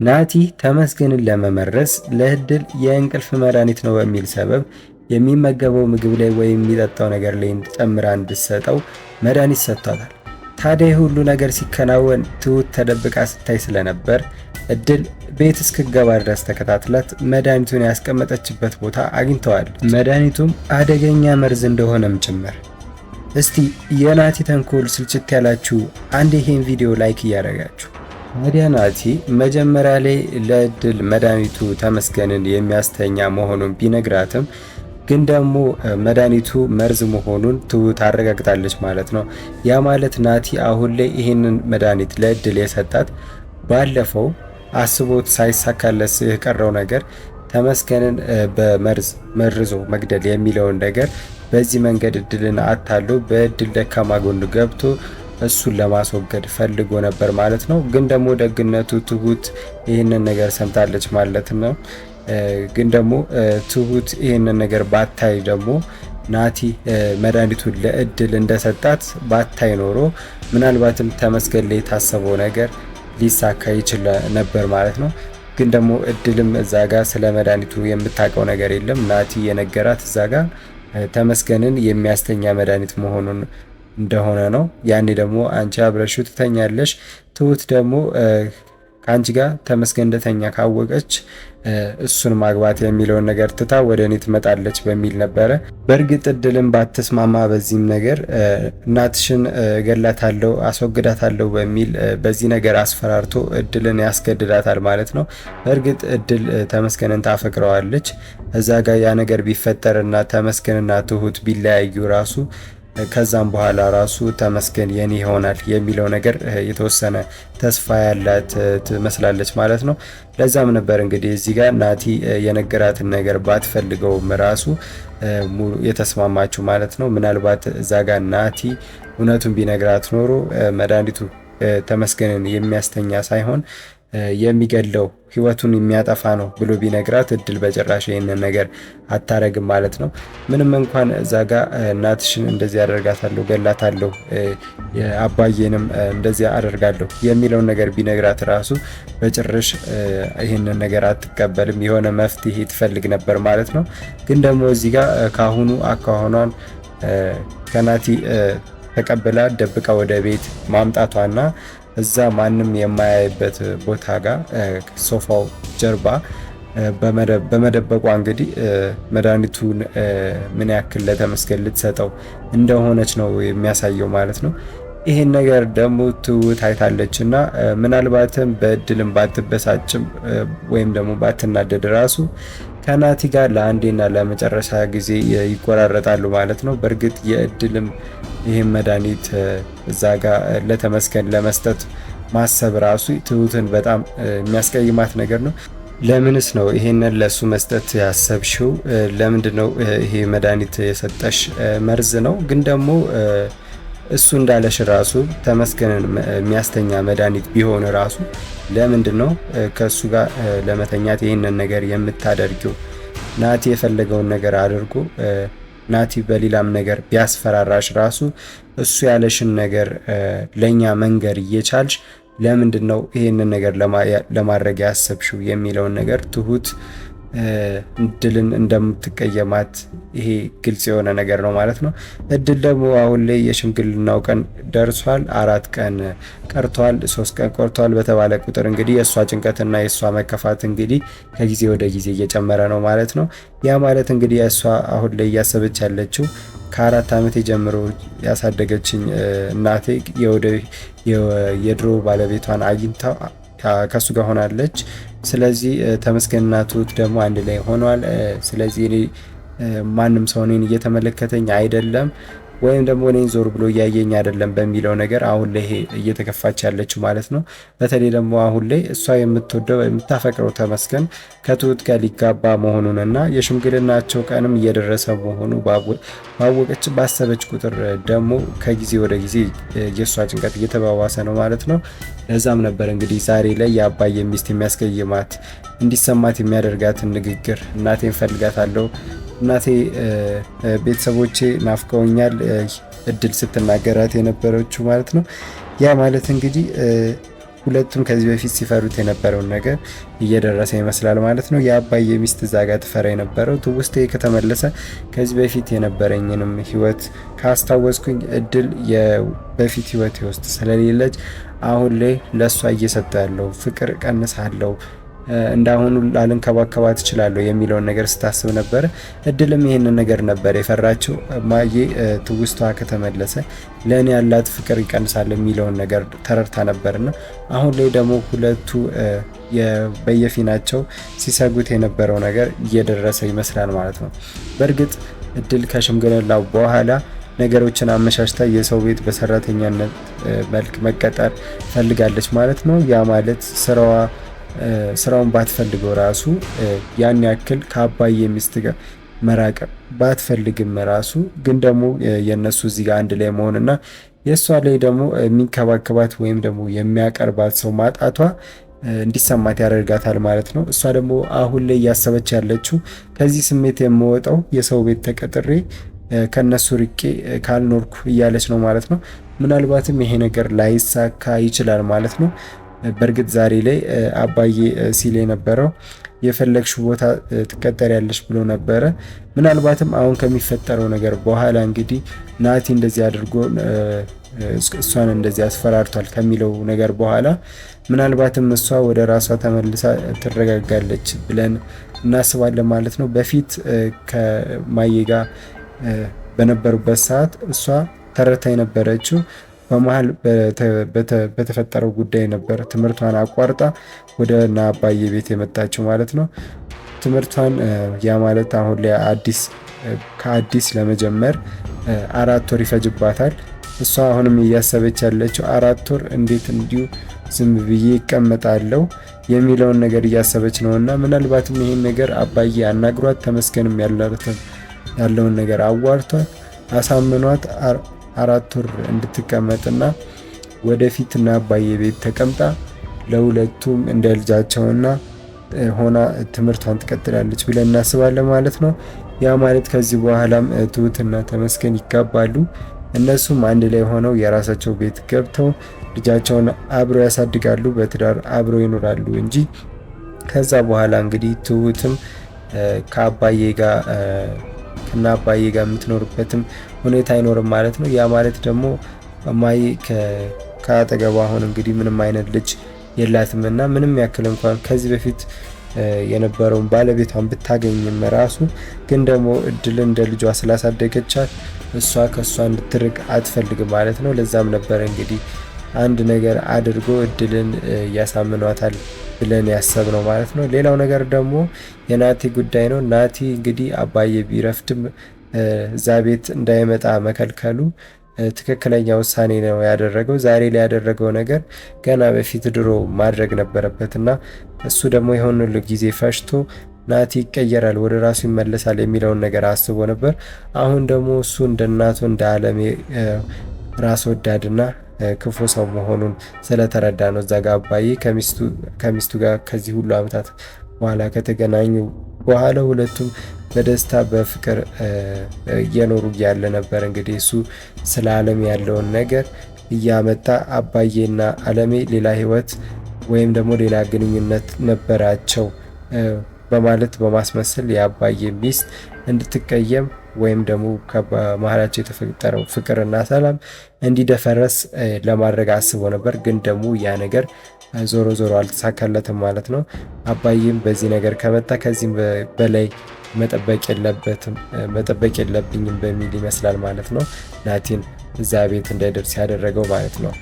ናቲ ተመስገንን ለመመረስ ለእድል የእንቅልፍ መድኃኒት ነው በሚል ሰበብ የሚመገበው ምግብ ላይ ወይም የሚጠጣው ነገር ላይ ጨምራ እንድትሰጠው መድኃኒት ሰጥቷታል። ታዲያ ሁሉ ነገር ሲከናወን ትሁት ተደብቃ ስታይ ስለነበር እድል ቤት እስክገባ ድረስ ተከታትላት መድኃኒቱን ያስቀመጠችበት ቦታ አግኝተዋል። መድኃኒቱም አደገኛ መርዝ እንደሆነም ጭምር። እስቲ የናቲ ተንኮል ስልችት ያላችሁ አንድ ይሄን ቪዲዮ ላይክ እያደረጋችሁ። ታዲያ ናቲ መጀመሪያ ላይ ለእድል መድኃኒቱ ተመስገንን የሚያስተኛ መሆኑን ቢነግራትም ግን ደግሞ መድኃኒቱ መርዝ መሆኑን ትሁት አረጋግጣለች ማለት ነው። ያ ማለት ናቲ አሁን ላይ ይህንን መድኃኒት ለእድል የሰጣት ባለፈው አስቦት ሳይሳካለት የቀረው ነገር ተመስገንን በመርዝ መርዞ መግደል የሚለውን ነገር በዚህ መንገድ እድልን አታሎ በእድል ደካማ ጎን ገብቶ እሱን ለማስወገድ ፈልጎ ነበር ማለት ነው። ግን ደግሞ ደግነቱ ትሁት ይህንን ነገር ሰምታለች ማለት ነው። ግን ደግሞ ትሁት ይህንን ነገር ባታይ ደግሞ ናቲ መድኃኒቱን ለእድል እንደሰጣት ባታይ ኖሮ ምናልባትም ተመስገን ላይ የታሰበው ነገር ሊሳካ ይችል ነበር ማለት ነው። ግን ደግሞ እድልም እዛ ጋር ስለ መድኃኒቱ የምታውቀው ነገር የለም። ናቲ የነገራት እዛ ጋር ተመስገንን የሚያስተኛ መድኃኒት መሆኑን እንደሆነ ነው። ያኔ ደግሞ አንቺ አብረሹ ትተኛለሽ፣ ትሁት ደግሞ ከአንቺ ጋር ተመስገን እንደተኛ ካወቀች እሱን ማግባት የሚለውን ነገር ትታ ወደ እኔ ትመጣለች በሚል ነበረ። በእርግጥ እድልን ባትስማማ በዚህም ነገር እናትሽን ገላታለሁ አስወግዳታለሁ በሚል በዚህ ነገር አስፈራርቶ እድልን ያስገድዳታል ማለት ነው። በእርግጥ እድል ተመስገንን ታፈቅረዋለች። እዛ ጋር ያ ነገር ቢፈጠርና ተመስገንና ትሁት ቢለያዩ ራሱ ከዛም በኋላ ራሱ ተመስገን የኔ ይሆናል የሚለው ነገር የተወሰነ ተስፋ ያላት ትመስላለች ማለት ነው። ለዛም ነበር እንግዲህ እዚህ ጋር ናቲ የነገራትን ነገር ባትፈልገውም ራሱ የተስማማችው ማለት ነው። ምናልባት እዛ ጋር ናቲ እውነቱን ቢነግራት ኖሮ መድኃኒቱ ተመስገንን የሚያስተኛ ሳይሆን የሚገለው ህይወቱን የሚያጠፋ ነው ብሎ ቢነግራት እድል በጭራሽ ይህንን ነገር አታረግም ማለት ነው። ምንም እንኳን እዛ ጋ እናትሽን እንደዚህ አደርጋታለሁ ገላታለሁ አባዬንም እንደዚህ አደርጋለሁ የሚለውን ነገር ቢነግራት ራሱ በጭራሽ ይህንን ነገር አትቀበልም። የሆነ መፍትሄ ትፈልግ ነበር ማለት ነው። ግን ደግሞ እዚህ ጋር ካሁኑ አካሆኗን ከናቲ ተቀብላ ደብቃ ወደ ቤት ማምጣቷና እዛ ማንም የማያይበት ቦታ ጋር ሶፋው ጀርባ በመደበቋ እንግዲህ መድኃኒቱን ምን ያክል ለተመስገን ልትሰጠው እንደሆነች ነው የሚያሳየው ማለት ነው። ይሄን ነገር ደግሞ ትሁት አይታለች እና ምናልባትም በእድልም ባትበሳጭም ወይም ደግሞ ባትናደድ ራሱ ከናቲ ጋር ለአንዴና ለመጨረሻ ጊዜ ይቆራረጣሉ ማለት ነው። በእርግጥ የእድልም ይህም መድኃኒት እዛ ጋር ለተመስገን ለመስጠት ማሰብ ራሱ ትሁትን በጣም የሚያስቀይማት ነገር ነው። ለምንስ ነው ይሄንን ለሱ መስጠት ያሰብሽው? ለምንድነው ይሄ መድኃኒት የሰጠሽ? መርዝ ነው። ግን ደግሞ እሱ እንዳለሽ ራሱ ተመስገንን የሚያስተኛ መድኃኒት ቢሆን ራሱ ለምንድነው ከሱ ጋር ለመተኛት ይህንን ነገር የምታደርጊው? ናቲ የፈለገውን ነገር አድርጎ ናቲ በሌላም ነገር ቢያስፈራራሽ ራሱ እሱ ያለሽን ነገር ለኛ መንገር እየቻልሽ ለምንድነው ይሄንን ነገር ለማድረግ ያሰብሽው የሚለውን ነገር ትሁት እድልን እንደምትቀየማት ይሄ ግልጽ የሆነ ነገር ነው ማለት ነው። እድል ደግሞ አሁን ላይ የሽምግልናው ቀን ደርሷል። 4 ቀን ቀርቷል፣ 3 ቀን ቆርቷል በተባለ ቁጥር እንግዲህ የእሷ ጭንቀትና የእሷ መከፋት እንግዲህ ከጊዜ ወደ ጊዜ እየጨመረ ነው ማለት ነው። ያ ማለት እንግዲህ የእሷ አሁን ላይ እያሰበች ያለችው ከ4 ዓመቴ ጀምሮ ያሳደገችኝ እናቴ የድሮ ባለቤቷን አግኝታ ከሱ ጋር ሆናለች። ስለዚህ ተመስገንና ትሁት ደግሞ አንድ ላይ ሆኗል። ስለዚህ እኔ ማንም ሰው እኔን እየተመለከተኝ አይደለም ወይም ደግሞ እኔን ዞር ብሎ እያየኝ አይደለም በሚለው ነገር አሁን ላይ እየተከፋች ያለችው ማለት ነው። በተለይ ደግሞ አሁን ላይ እሷ የምትወደው የምታፈቅረው ተመስገን ከትሁት ጋር ሊጋባ መሆኑንና የሽምግልናቸው ቀንም እየደረሰ መሆኑ ባወቀች ባሰበች ቁጥር ደግሞ ከጊዜ ወደ ጊዜ የእሷ ጭንቀት እየተባባሰ ነው ማለት ነው። ለዛም ነበር እንግዲህ ዛሬ ላይ የአባዬ ሚስት የሚያስቀይማት እንዲሰማት የሚያደርጋትን ንግግር እናቴን ፈልጋታለሁ፣ እናቴ ቤተሰቦቼ ናፍቀውኛል እድል ስትናገራት የነበረችው ማለት ነው። ያ ማለት እንግዲህ ሁለቱም ከዚህ በፊት ሲፈሩት የነበረውን ነገር እየደረሰ ይመስላል ማለት ነው። የአባዬ ሚስት እዛ ጋር ትፈራ የነበረው ትውስቴ ከተመለሰ ከዚህ በፊት የነበረኝንም ህይወት ካስታወስኩኝ እድል የበፊት ህይወት ውስጥ ስለሌለች አሁን ላይ ለእሷ እየሰጠ ያለው ፍቅር ቀንሳለሁ፣ እንዳሁኑ ላልንከባከባት እችላለሁ የሚለውን ነገር ስታስብ ነበር። እድልም ይሄንን ነገር ነበር የፈራችው። ማዬ ትውስቷ ከተመለሰ ለእኔ ያላት ፍቅር ይቀንሳል የሚለውን ነገር ተረድታ ነበርና አሁን ላይ ደግሞ ሁለቱ በየፊናቸው ሲሰጉት የነበረው ነገር እየደረሰ ይመስላል ማለት ነው። በእርግጥ እድል ከሽምግልናው በኋላ ነገሮችን አመሻሽታ የሰው ቤት በሰራተኛነት መልክ መቀጠር ፈልጋለች ማለት ነው። ያ ማለት ስራውን ባትፈልገው ራሱ ያን ያክል ከአባዬ ሚስት ጋር መራቅ ባትፈልግም ራሱ ግን ደግሞ የነሱ እዚህ ጋር አንድ ላይ መሆንና የእሷ ላይ ደግሞ የሚንከባከባት ወይም ደግሞ የሚያቀርባት ሰው ማጣቷ እንዲሰማት ያደርጋታል ማለት ነው። እሷ ደግሞ አሁን ላይ እያሰበች ያለችው ከዚህ ስሜት የምወጣው የሰው ቤት ተቀጥሬ ከነሱ ርቄ ካልኖርኩ እያለች ነው ማለት ነው። ምናልባትም ይሄ ነገር ላይሳካ ይችላል ማለት ነው። በእርግጥ ዛሬ ላይ አባዬ ሲል የነበረው የፈለግሽው ቦታ ትቀጠሪያለሽ ብሎ ነበረ። ምናልባትም አሁን ከሚፈጠረው ነገር በኋላ እንግዲህ ናቲ እንደዚህ አድርጎ እሷን እንደዚህ አስፈራርቷል ከሚለው ነገር በኋላ ምናልባትም እሷ ወደ ራሷ ተመልሳ ትረጋጋለች ብለን እናስባለን ማለት ነው። በፊት ከማዬ ጋር በነበሩበት ሰዓት እሷ ተረታ የነበረችው በመሀል በተፈጠረው ጉዳይ ነበር ትምህርቷን አቋርጣ ወደ አባዬ ቤት የመጣችው ማለት ነው። ትምህርቷን ያ ማለት አሁን ላይ ከአዲስ ለመጀመር 4 ወር ይፈጅባታል። እሷ አሁንም እያሰበች ያለችው 4 ወር እንዴት እንዲሁ ዝም ብዬ ይቀመጣለው የሚለውን ነገር እያሰበች ነውና ምናልባትም ይሄን ነገር አባዬ አናግሯት ተመስገንም ያለውን ነገር አዋርቷት አሳምኗት 4 ወር እንድትቀመጥና ወደፊት እና አባዬ ቤት ተቀምጣ ለሁለቱም እንደ ልጃቸውና ሆና ትምህርቷን ትቀጥላለች ብለን እናስባለን ማለት ነው። ያ ማለት ከዚህ በኋላም ትሁትና ተመስገን ይጋባሉ። እነሱም አንድ ላይ ሆነው የራሳቸው ቤት ገብተው ልጃቸውን አብረው ያሳድጋሉ፣ በትዳር አብረው ይኖራሉ እንጂ ከዛ በኋላ እንግዲህ ትሁትም ከአባዬ ጋር የምትኖርበትም ሁኔታ አይኖርም ማለት ነው። ያ ማለት ደግሞ ማዬ ከአጠገቧ አሁን እንግዲህ ምንም አይነት ልጅ የላትም እና ምንም ያክል እንኳን ከዚህ በፊት የነበረውን ባለቤቷን ብታገኝም ራሱ ግን ደግሞ እድል እንደ ልጇ ስላሳደገቻት እሷ ከሷ እንድትርቅ አትፈልግም ማለት ነው። ለዛም ነበር እንግዲህ አንድ ነገር አድርጎ እድልን ያሳምኗታል ብለን ያሰብነው ማለት ነው። ሌላው ነገር ደግሞ የናቲ ጉዳይ ነው። ናቲ እንግዲህ አባዬ ቢረፍድም እዛ ቤት እንዳይመጣ መከልከሉ ትክክለኛ ውሳኔ ነው ያደረገው። ዛሬ ላይ ያደረገው ነገር ገና በፊት ድሮ ማድረግ ነበረበትና እሱ ደግሞ የሆነ ጊዜ ፈሽቶ ናቲ ይቀየራል፣ ወደ ራሱ ይመለሳል የሚለውን ነገር አስቦ ነበር። አሁን ደግሞ እሱ እንደ እናቱ እንደ አለሜ ራስ ወዳድና ክፉ ሰው መሆኑን ስለተረዳ ነው እዛ ጋር አባዬ ከሚስቱ ጋር ከዚህ ሁሉ ዓመታት በኋላ ከተገናኙ በኋላ ሁለቱም በደስታ በፍቅር እየኖሩ እያለ ነበር እንግዲህ እሱ ስለ አለሜ ያለውን ነገር እያመጣ አባዬና አለሜ ሌላ ህይወት ወይም ደግሞ ሌላ ግንኙነት ነበራቸው በማለት በማስመሰል የአባዬ ሚስት እንድትቀየም ወይም ደግሞ ከመሃላቸው የተፈጠረው ፍቅርና ሰላም እንዲደፈረስ ለማድረግ አስቦ ነበር። ግን ደግሞ ያ ነገር ዞሮ ዞሮ አልተሳካለትም ማለት ነው። አባዬም በዚህ ነገር ከመጣ ከዚህም በላይ መጠበቅ የለብኝም በሚል ይመስላል ማለት ነው ናቲን እዛ ቤት እንዳይደርስ ያደረገው ማለት ነው።